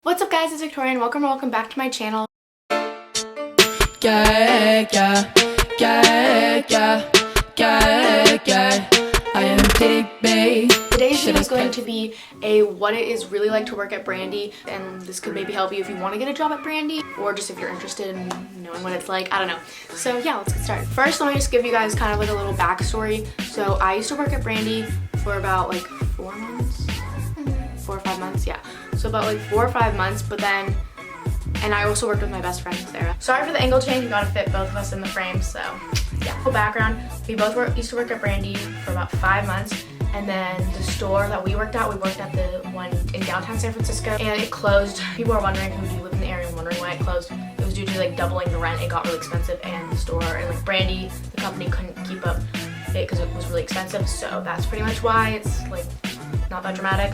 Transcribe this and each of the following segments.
What's up guys, it's Victoria and welcome back to my channel. I am Titty Bae. Today's video is going to be a what it is really like to work at Brandy, and this could maybe help you if you want to get a job at Brandy or just if you're interested in knowing what it's like. I don't know. So yeah, let's get started. First, let me just give you guys kind of like a little backstory. So I used to work at Brandy for about like 4 months, 4 or 5 months, yeah. So about like 4 or 5 months, but then, and I also worked with my best friend, Sarah. Sorry for the angle change, we gotta fit both of us in the frame, so yeah. Full background, we both used to work at Brandy for about 5 months, and then the store that we worked at the one in downtown San Francisco, and it closed. People are wondering who do live in the area and wondering why it closed. It was due to like doubling the rent. It got really expensive, and the store and like Brandy, the company, couldn't keep up it because it was really expensive, so that's pretty much why it's like not that dramatic.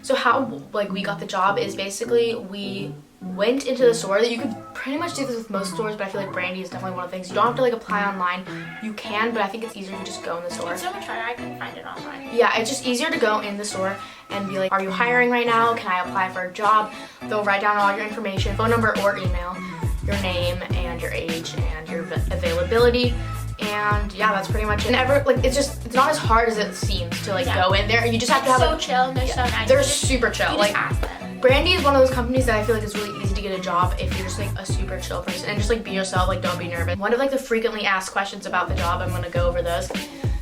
So how like we got the job is basically we went into the store. That you could pretty much do this with most stores, but I feel like Brandy is definitely one of the things. You don't have to like apply online. You can, but I think it's easier to just go in the store. It's so much harder. I couldn't find it online. Yeah, it's just easier to go in the store and be like, are you hiring right now? Can I apply for a job? They'll write down all your information, phone number or email, your name and your age and your availability. And yeah, that's pretty much it. And it's not as hard as it seems to like go in there. You just have to have so chill and they're so nice. They're super chill. Like ask them. Brandy is one of those companies that I feel like is really easy to get a job if you're just like a super chill person and just like be yourself, like don't be nervous. One of like the frequently asked questions about the job, I'm gonna go over those.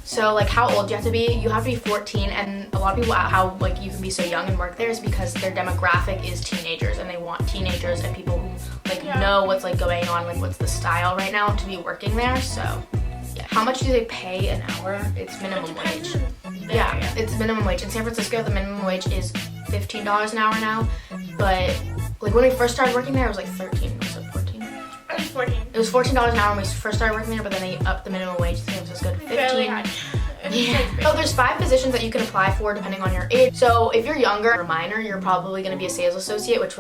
So like how old do you have to be? You have to be 14, and a lot of people how like you can be so young and work there is because their demographic is teenagers, and they want teenagers and people who like know what's like going on, like what's the style right now to be working there. So yeah. How much do they pay an hour? It's minimum wage. Yeah, it's minimum wage. In San Francisco, the minimum wage is $15 an hour now. But like when we first started working there, it was like 13. Was it 14? It was 14. It was $14 an hour when we first started working there, but then they upped the minimum wage in San Francisco to 15. Yeah. So there's 5 positions that you can apply for depending on your age. So if you're younger or minor, you're probably going to be a sales associate, which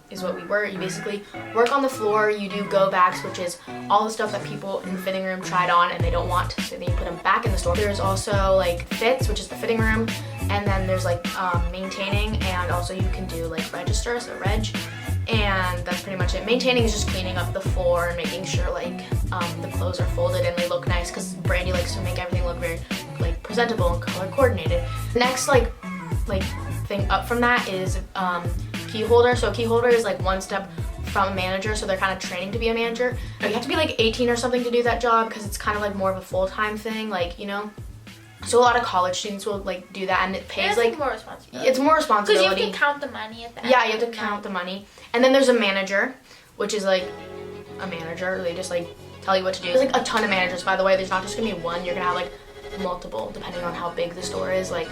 is what we were. You basically work on the floor. You do go backs, which is all the stuff that people in the fitting room tried on and they don't want, so then you put them back in the store. There's also like fits, which is the fitting room, and then there's like maintaining, and also you can do like register, so reg. And that's pretty much it. Maintaining is just cleaning up the floor and making sure like the clothes are folded and they look nice, because Brandy likes to make everything look very like presentable and color coordinated. The next like thing up from that is key holder. So key holder is like one step from a manager, so they're kind of training to be a manager. You have to be like 18 or something to do that job because it's kind of like more of a full-time thing, like, you know. So a lot of college students will like do that, and it pays like more responsibility. It's more responsibility. Because you have to count the money at the end. Yeah, you have to count the money. And then there's a manager, which is like a manager. They just like tell you what to do. There's like a ton of managers, by the way. There's not just gonna be one. You're gonna have like multiple depending on how big the store is. Like,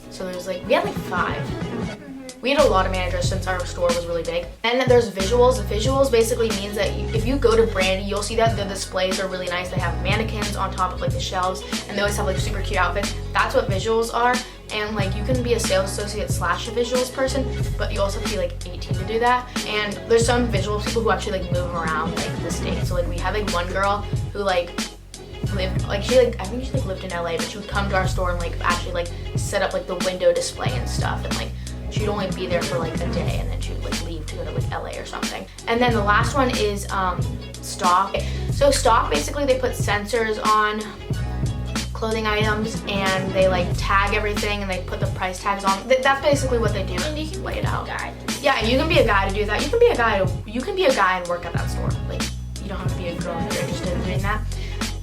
so there's like, we had like 5. We had a lot of managers since our store was really big. And then there's visuals. Visuals basically means that if you go to Brandy, you'll see that the displays are really nice. They have mannequins on top of like the shelves, and they always have like super cute outfits. That's what visuals are. And like you can be a sales associate / a visuals person, but you also have to be like 18 to do that. And there's some visuals people who actually like move around like the state. So like we had like one girl who like lived like I think she like lived in LA, but she would come to our store and like actually like set up like the window display and stuff, and like she'd only be there for like a day and then she would like leave to go to like LA or something. And then the last one is stock. So stock, basically they put sensors on clothing items and they like tag everything and they put the price tags on. That's basically what they do. And you can lay it out. Guy. Yeah, you can be a guy to do that. You can be a guy and work at that store. Like, you don't have to be a girl if you're interested in doing that.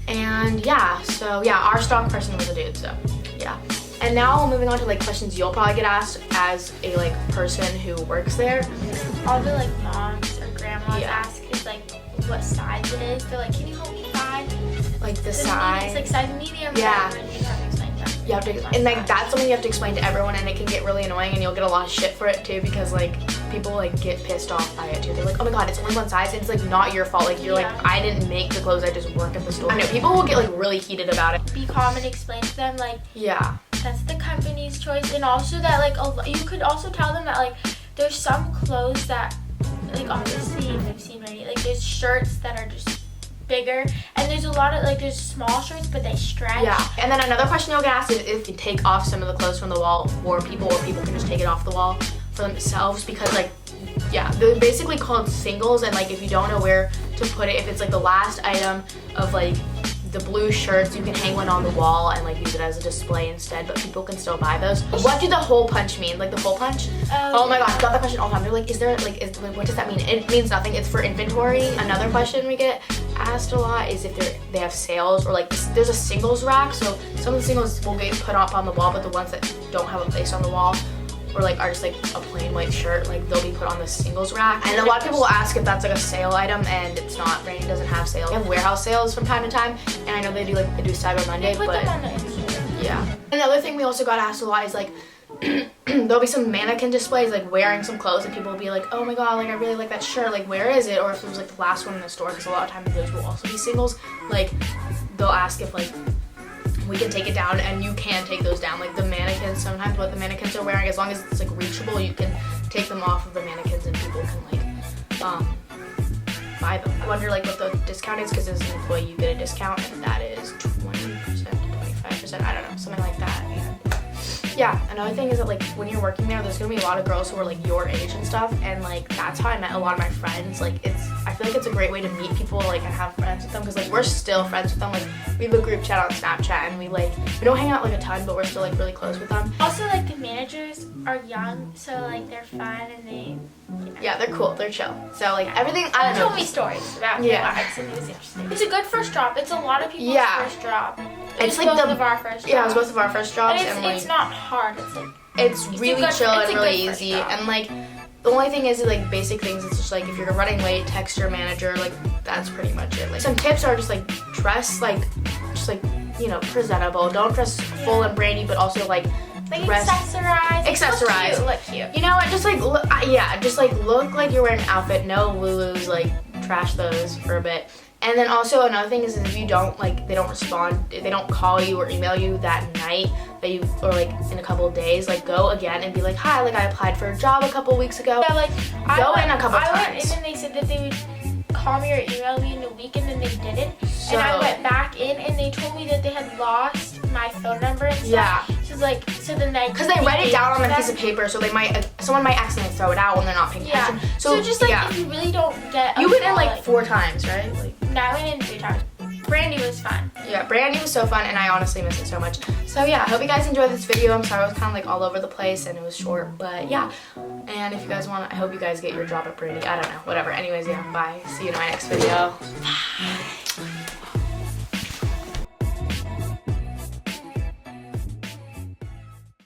And yeah, so yeah, our stock person was a dude, so yeah. And now moving on to like questions you'll probably get asked as a like person who works there. All the like moms or grandmas ask is like what size it is. They're like, can you help me find like the size? It's like size medium. Yeah. And you have to explain that. You have to, and like that's something you have to explain to everyone, and it can get really annoying, and you'll get a lot of shit for it too, because like people like get pissed off by it too. They're like, oh my god, it's only one size. It's like not your fault. Like you're like, I didn't make the clothes. I just work at the store. I know people will get like really heated about it. Be calm and explain to them like, yeah, that's the company's choice. And also that like you could also tell them that like there's some clothes that like obviously you've seen already, like there's shirts that are just bigger, and there's a lot of like there's small shirts but they stretch. Yeah. And then another question you'll get asked is if you take off some of the clothes from the wall for people, or people can just take it off the wall for themselves, because like yeah, they're basically called singles, and like if you don't know where to put it, if it's like the last item of like the blue shirts, you can hang one on the wall and like use it as a display instead, but people can still buy those. What do the hole punch mean? Like the hole punch? Oh my gosh, got that question all the time. They're like, is there like, what does that mean? It means nothing. It's for inventory. Another question we get asked a lot is if they have sales, or like there's a singles rack, so some of the singles will get put up on the wall, but the ones that don't have a place on the wall, or like are just like a plain white shirt, like they'll be put on the singles rack. And a lot of people will ask if that's like a sale item, and it's not. Brandy doesn't have sales. They have warehouse sales from time to time, and I know they do Cyber Monday, but yeah. Another thing we also got asked a lot is like there'll be some mannequin displays like wearing some clothes, and people will be like, oh my god, like I really like that shirt, like where is it? Or if it was like the last one in the store, because a lot of times those will also be singles, like they'll ask if like we can take it down, and you can take those down. Like the mannequins, sometimes what the mannequins are wearing, as long as it's like reachable, you can take them off of the mannequins and people can like buy them. I wonder like what the discount is, because as an employee you get a discount, and that is 20% to 25%, I don't know, something like that. Yeah, another thing is that like when you're working there, there's gonna be a lot of girls who are like your age and stuff, and like that's how I met a lot of my friends. Like I feel like it's a great way to meet people like and have friends with them, because like we're still friends with them. Like we have a group chat on Snapchat, and we don't hang out like a ton, but we're still like really close with them. Also, like the managers are young, so like they're fun, and they yeah, they're cool, they're chill. So like everything, I don't know. Told me stories about their lives, and it was interesting. It's a good first job. It's a lot of people's first job. It's like both of our first jobs. Yeah, it was both of our first jobs, and like, it's not hard. It's like it's really chill and really easy, and like the only thing is like basic things. It's just like if you're running late, text your manager. Like that's pretty much it. Like some tips are just like dress like just like, you know, presentable. Don't dress full and Brandy, but also like accessorize. Look cute. You know what? Just like just like look like you're wearing an outfit. No Lulus. Like trash those for a bit. And then also another thing is if you don't like, they don't respond, if they don't call you or email you that night or like in a couple of days, like go again and be like, hi, like I applied for a job a couple weeks ago. Yeah, like go in a couple times. I went in and they said that they would call me or email me in a week, and then they didn't. And I went back in and they told me that they had lost my phone number and stuff. Yeah. So like, so then because they write it down on a piece of paper, so someone might accidentally throw it out when they're not paying attention. So just like if you really don't get you went in like 4 times, right? Like, no, I went in 3 times. Brandy was fun. Yeah, Brandy was so fun, and I honestly miss it so much. So yeah, I hope you guys enjoyed this video. I'm sorry it was kind of like all over the place and it was short, but yeah. And if you guys want, I hope you guys get your job at Brandy. I don't know, whatever. Anyways, yeah, bye. See you in my next video. Bye.